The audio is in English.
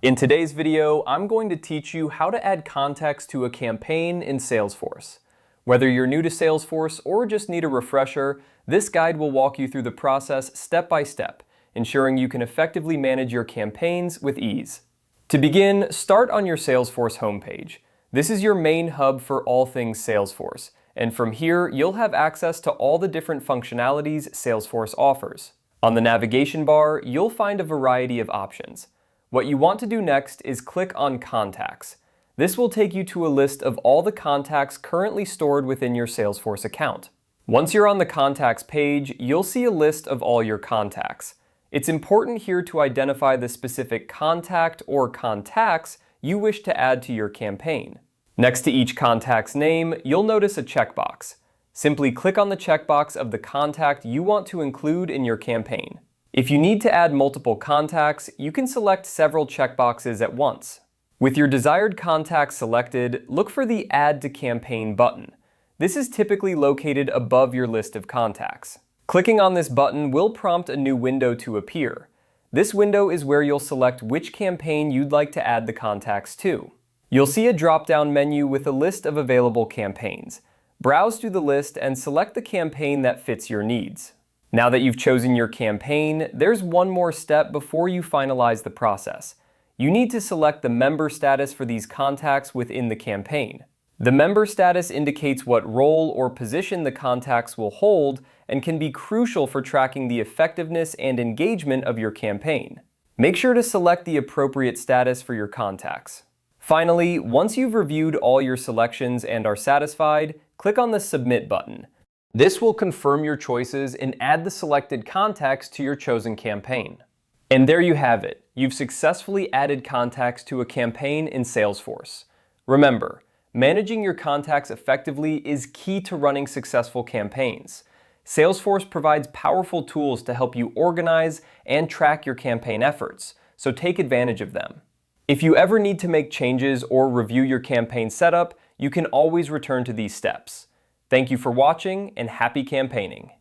In today's video, I'm going to teach you how to add context to a campaign in Salesforce. Whether you're new to Salesforce or just need a refresher, this guide will walk you through the process step by step, ensuring you can effectively manage your campaigns with ease. To begin, start on your Salesforce homepage. This is your main hub for all things Salesforce, and from here, you'll have access to all the different functionalities Salesforce offers. On the navigation bar, you'll find a variety of options. What you want to do next is click on Contacts. This will take you to a list of all the contacts currently stored within your Salesforce account. Once you're on the Contacts page, you'll see a list of all your contacts. It's important here to identify the specific contact or contacts you wish to add to your campaign. Next to each contact's name, you'll notice a checkbox. Simply click on the checkbox of the contact you want to include in your campaign. If you need to add multiple contacts, you can select several checkboxes at once. With your desired contact selected, look for the Add to Campaign button. This is typically located above your list of contacts. Clicking on this button will prompt a new window to appear. This window is where you'll select which campaign you'd like to add the contacts to. You'll see a drop-down menu with a list of available campaigns. Browse through the list and select the campaign that fits your needs. Now that you've chosen your campaign, there's one more step before you finalize the process. You need to select the member status for these contacts within the campaign. The member status indicates what role or position the contacts will hold and can be crucial for tracking the effectiveness and engagement of your campaign. Make sure to select the appropriate status for your contacts. Finally, once you've reviewed all your selections and are satisfied, click on the Submit button. This will confirm your choices and add the selected contacts to your chosen campaign. And there you have it. You've successfully added contacts to a campaign in Salesforce. Remember, managing your contacts effectively is key to running successful campaigns. Salesforce provides powerful tools to help you organize and track your campaign efforts, so take advantage of them. If you ever need to make changes or review your campaign setup, you can always return to these steps. Thank you for watching and happy campaigning.